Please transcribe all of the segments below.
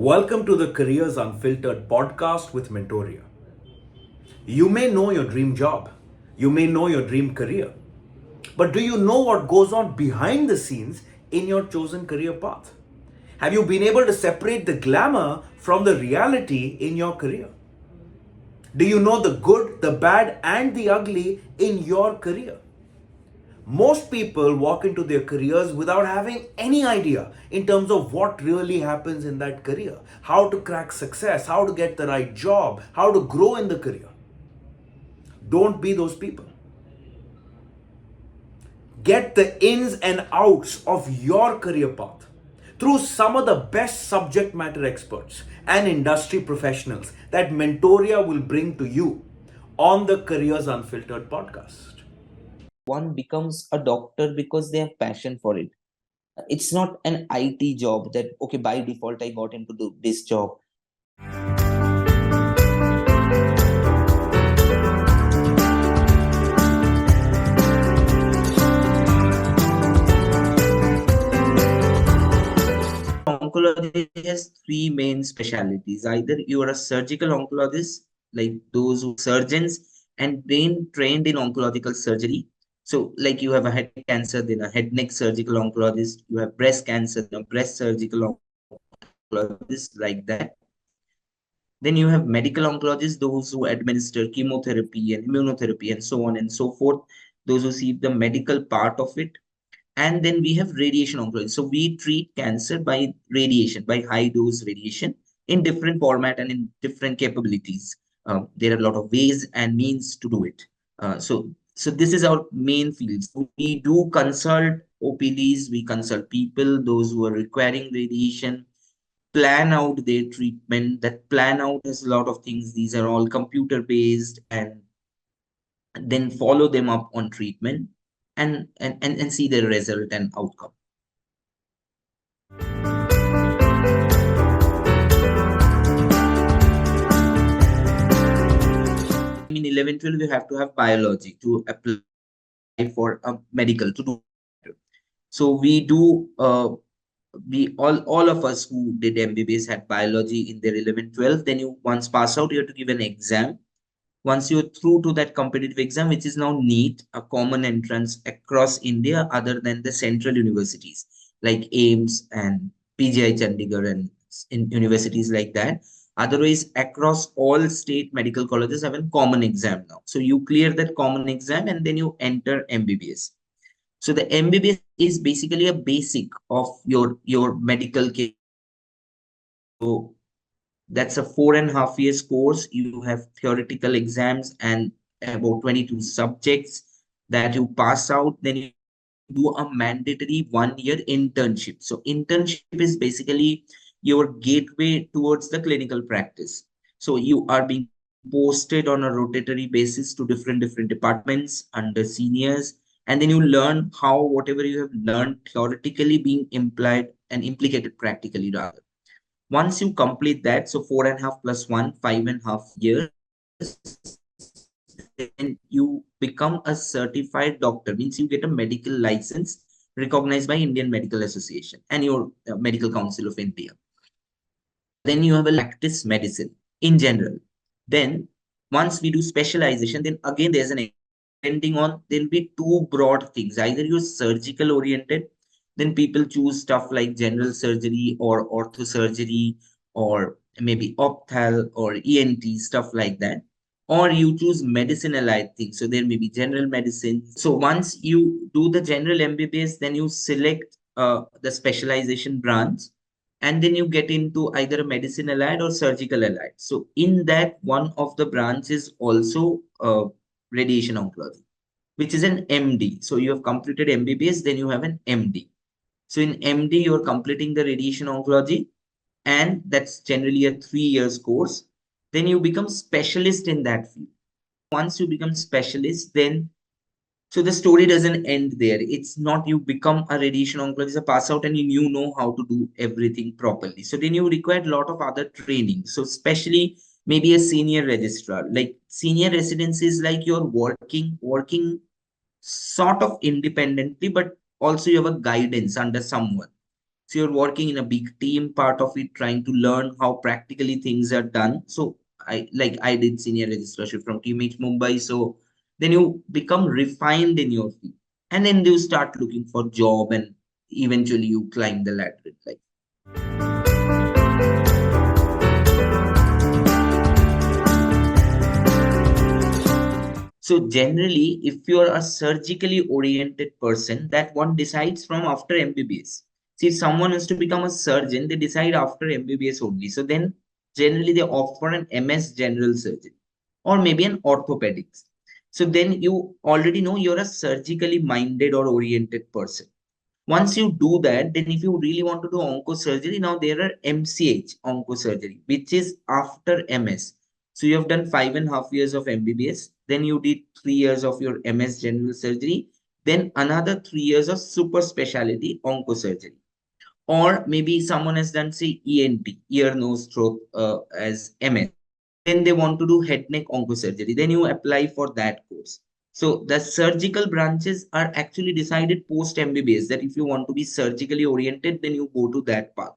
Welcome to the Careers Unfiltered podcast with Mentoria. You may know your dream job, you may know your dream career, but do you know what goes on behind the scenes in your chosen career path? Have you been able to separate the glamour from the reality in your career? Do you know the good, the bad, and the ugly in your career? Most people walk into their careers without having any idea in terms of what really happens in that career, how to crack success, how to get the right job, how to grow in the career. Don't be those people. Get the ins and outs of your career path through some of the best subject matter experts and industry professionals that Mentoria will bring to you on the Careers Unfiltered podcast. One becomes a doctor because they have passion for it. It's not an IT job that, okay, by default, I got into this job. Oncology has three main specialties. Either you are a surgical oncologist, like those who surgeons and trained in oncological surgery. So, like you have a head cancer, then a head neck surgical oncologist. You have breast cancer, then a breast surgical oncologist, like that. Then you have medical oncologists, those who administer chemotherapy and immunotherapy and so on and so forth. Those who see the medical part of it. And then we have radiation oncology. So we treat cancer by radiation, by high dose radiation in different format and in different capabilities. There are a lot of ways and means to do it. So this is our main field. So we do consult OPDs, we consult people, those who are requiring radiation, plan out their treatment. That plan out has a lot of things. These are all computer based, and then follow them up on treatment and see the result and outcome. In 11, 12, you have to have biology to apply for a medical to do. So we do, we all of us who did MBBS had biology in their 11, 12. Then you once pass out, you have to give an exam. Once you're through to that competitive exam, which is now NEET, a common entrance across India other than the central universities like AIMS and PGI Chandigarh and in universities like that. Otherwise, across all state medical colleges have a common exam now. So you clear that common exam and then you enter MBBS. So the MBBS is basically a basic of your medical care. So that's a 4.5 years course. You have theoretical exams and about 22 subjects that you pass out. Then you do a mandatory 1 year internship. So internship is basically your gateway towards the clinical practice. So you are being posted on a rotatory basis to different departments under seniors, and then you learn how whatever you have learned theoretically being implied and implicated practically rather. Once you complete that, so 4.5 plus 1, 5.5 years, then you become a certified doctor. Means you get a medical license recognized by Indian Medical Association and your Medical Council of India. Then you have a practice medicine in general. Then once we do specialization, then again there's an depending on, there'll be two broad things. Either you're surgical oriented, then people choose stuff like general surgery or orthosurgery or maybe ophthal or ENT, stuff like that. Or you choose medicine allied things. So there may be general medicine. So once you do the general MBBS, then you select the specialization branch, and then you get into either a medicine allied or surgical allied. So in that, one of the branches also radiation oncology, which is an MD. So you have completed MBBS, then you have an MD. So in MD, you're completing the radiation oncology, and that's generally a 3 years course. Then you become specialist in that field. Once you become specialist, then so the story doesn't end there. It's not you become a radiation oncologist, a pass out, and you know how to do everything properly. So then you require a lot of other training. So especially maybe a senior registrar, like senior residency is like you're working sort of independently, but also you have a guidance under someone. So you're working in a big team, part of it, trying to learn how practically things are done. So I did senior registrarship from TMH Mumbai. So then you become refined in your field, and then you start looking for job, and eventually you climb the ladder in life. So generally, if you're a surgically oriented person, that one decides from after MBBS. See, if someone wants to become a surgeon, they decide after MBBS only. So then generally they offer an MS general surgery or maybe an orthopedics. So then you already know you're a surgically minded or oriented person. Once you do that, then if you really want to do oncosurgery, now there are MCH oncosurgery, which is after MS. So you have done 5.5 years of MBBS, then you did 3 years of your MS general surgery, then another 3 years of super specialty oncosurgery. Or maybe someone has done, say, ENT, ear, nose, throat, as MS. Then they want to do head neck oncosurgery. Then you apply for that course. So the surgical branches are actually decided post MBBS, that if you want to be surgically oriented, then you go to that path.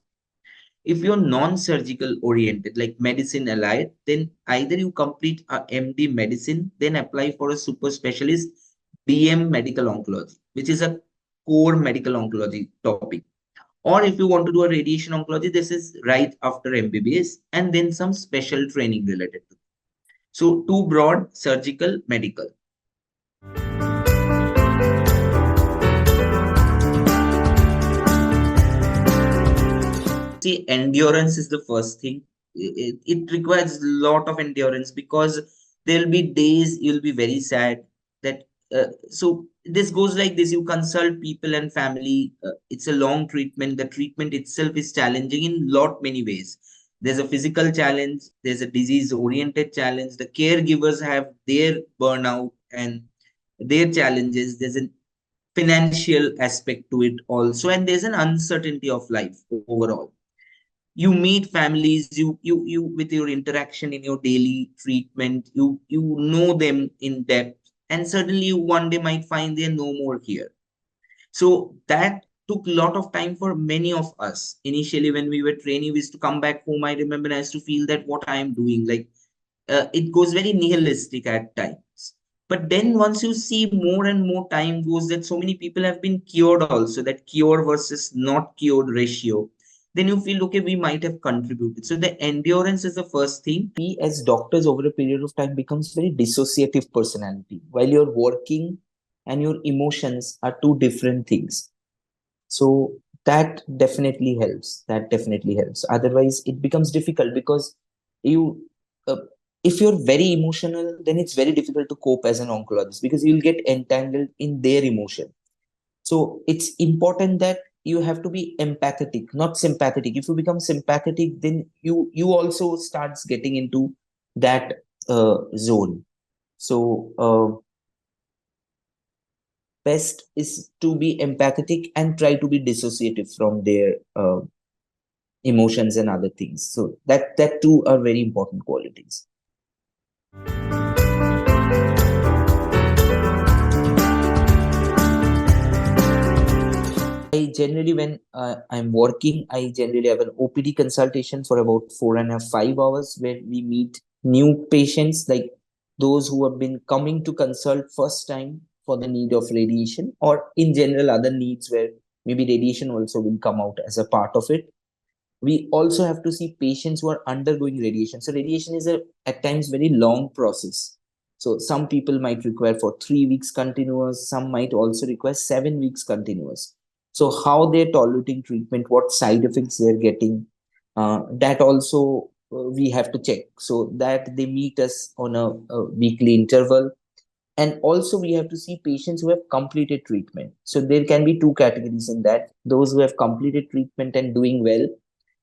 If you're non-surgical oriented, like medicine allied, then either you complete a MD medicine, then apply for a super specialist BM medical oncology, which is a core medical oncology topic. Or if you want to do a radiation oncology, this is right after MBBS, and then some special training related to it. So two broad: surgical, medical. See, endurance is the first thing. It requires a lot of endurance, because there'll be days you'll be very sad that so this goes like this: you consult people and family, it's a long treatment, the treatment itself is challenging in lot many ways. There's a physical challenge, there's a disease oriented challenge, the caregivers have their burnout and their challenges, there's a financial aspect to it also, and there's an uncertainty of life overall. You meet families, you with your interaction in your daily treatment, you know them in depth, and suddenly you one day might find they're no more here. So that took a lot of time for many of us. Initially, when we were training, we used to come back home. I remember I used to feel that what I am doing, like, it goes very nihilistic at times. But then once you see more and more time goes, that so many people have been cured also, that cure versus not cured ratio, then you feel, okay, we might have contributed. So the endurance is the first thing. We as doctors over a period of time becomes very dissociative personality. While you're working and your emotions are two different things. So that definitely helps. That definitely helps. Otherwise, it becomes difficult because you, if you're very emotional, then it's very difficult to cope as an oncologist because you'll get entangled in their emotion. So it's important that you have to be empathetic, not sympathetic. If you become sympathetic, then you also starts getting into that zone. So best is to be empathetic and try to be dissociative from their emotions and other things. So that two are very important qualities. I generally, when I'm working, I generally have an OPD consultation for about 4.5, 5 hours, where we meet new patients, like those who have been coming to consult first time for the need of radiation, or in general other needs where maybe radiation also will come out as a part of it. We also have to see patients who are undergoing radiation. So radiation is at times very long process. So some people might require for 3 weeks continuous, some might also require 7 weeks continuous. So how they're tolerating treatment, what side effects they're getting, that also we have to check, so that they meet us on a weekly interval. And also we have to see patients who have completed treatment. So there can be two categories in that: those who have completed treatment and doing well,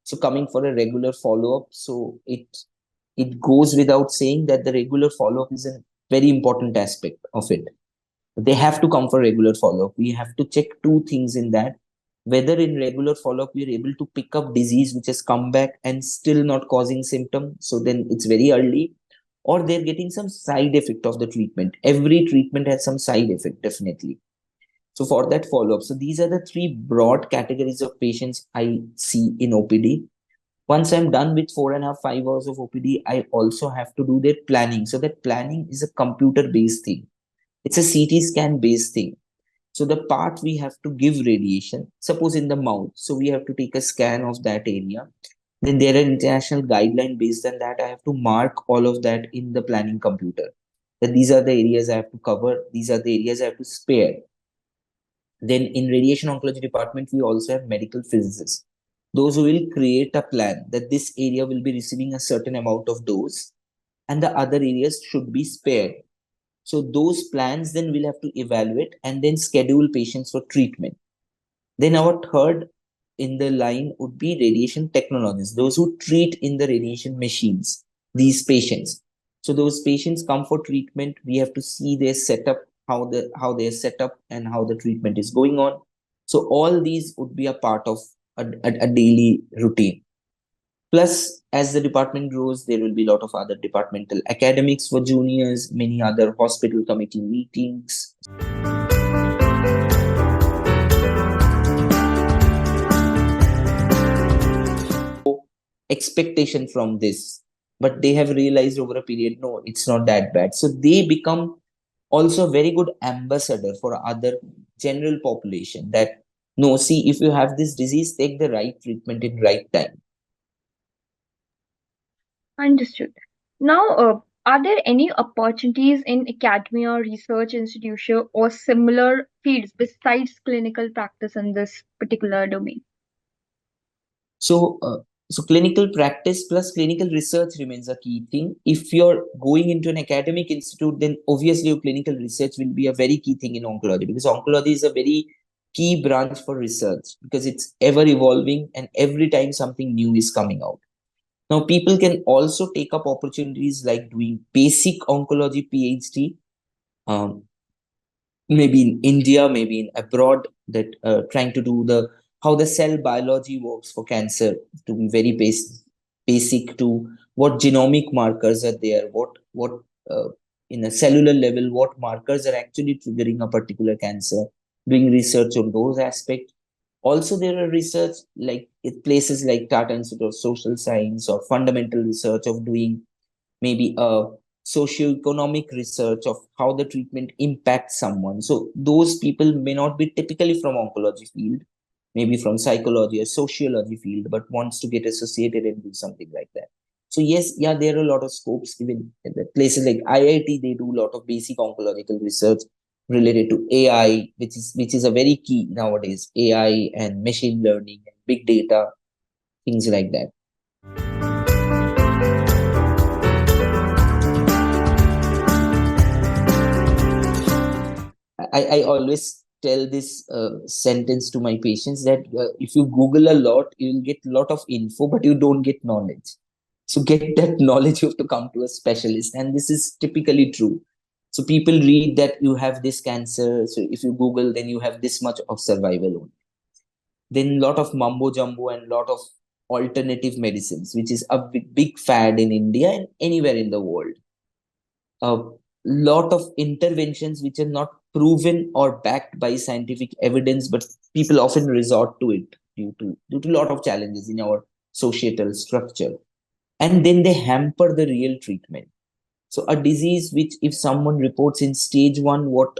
so coming for a regular follow-up. So it goes without saying that the regular follow-up is a very important aspect of it. They have to come for regular follow-up. We have to check two things in that: whether in regular follow-up we are able to pick up disease which has come back and still not causing symptom, so then it's very early, or they're getting some side effect of the treatment. Every treatment has some side effect, definitely. So for that follow-up, so these are the three broad categories of patients I see in OPD. Once I'm done with 4.5, 5 hours of OPD, I also have to do their planning. So that planning is a computer-based thing. It's a CT scan based thing. So the part we have to give radiation, suppose in the mouth, so we have to take a scan of that area. Then there are international guidelines based on that. I have to mark all of that in the planning computer. That these are the areas I have to cover. These are the areas I have to spare. Then in radiation oncology department, we also have medical physicists. Those who will create a plan that this area will be receiving a certain amount of dose and the other areas should be spared. So those plans then we'll have to evaluate and then schedule patients for treatment. Then our third in the line would be radiation technologists, those who treat in the radiation machines, these patients. So those patients come for treatment. We have to see their setup, how they're set up and how the treatment is going on. So all these would be a part of a daily routine. Plus, as the department grows, there will be a lot of other departmental academics for juniors, many other hospital committee meetings. Expectation from this, but they have realized over a period, no, it's not that bad. So they become also a very good ambassador for other general population that, no, see, if you have this disease, take the right treatment in right time. Understood. Now, are there any opportunities in academia, research institution, or similar fields besides clinical practice in this particular domain? So, so clinical practice plus clinical research remains a key thing. If you're going into an academic institute, then obviously your clinical research will be a very key thing in oncology, because oncology is a very key branch for research because it's ever evolving and every time something new is coming out. Now, people can also take up opportunities like doing basic oncology PhD, maybe in India, maybe in abroad, that trying to do the how the cell biology works for cancer, to be very basic to what genomic markers are there, what in a cellular level, what markers are actually triggering a particular cancer, doing research on those aspects. Also, there are research like at places like Tata Institute of Social Science or fundamental research of doing maybe a socio-economic research of how the treatment impacts someone. So those people may not be typically from oncology field, maybe from psychology or sociology field, but wants to get associated and do something like that. So yes, yeah, there are a lot of scopes. Even in the places like IIT, they do a lot of basic oncological research related to AI, which is a very key nowadays. AI and machine learning and big data, things like that. I always tell this sentence to my patients that if you Google a lot, you'll get a lot of info, but you don't get knowledge. So get that knowledge, you have to come to a specialist. And this is typically true. So people read that you have this cancer. So if you Google, then you have this much of survival only. Then a lot of mumbo jumbo and a lot of alternative medicines, which is a big fad in India and anywhere in the world. A lot of interventions which are not proven or backed by scientific evidence, but people often resort to it due to a lot of challenges in our societal structure. And then they hamper the real treatment. So a disease which if someone reports in stage 1, what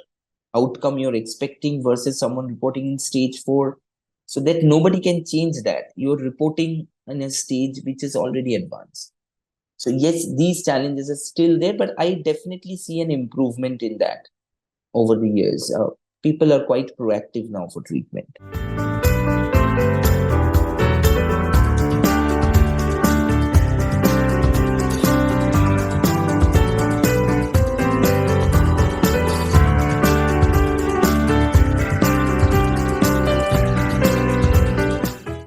outcome you're expecting versus someone reporting in stage 4, so that nobody can change that. You're reporting in a stage which is already advanced. So yes, these challenges are still there, but I definitely see an improvement in that over the years. People are quite proactive now for treatment.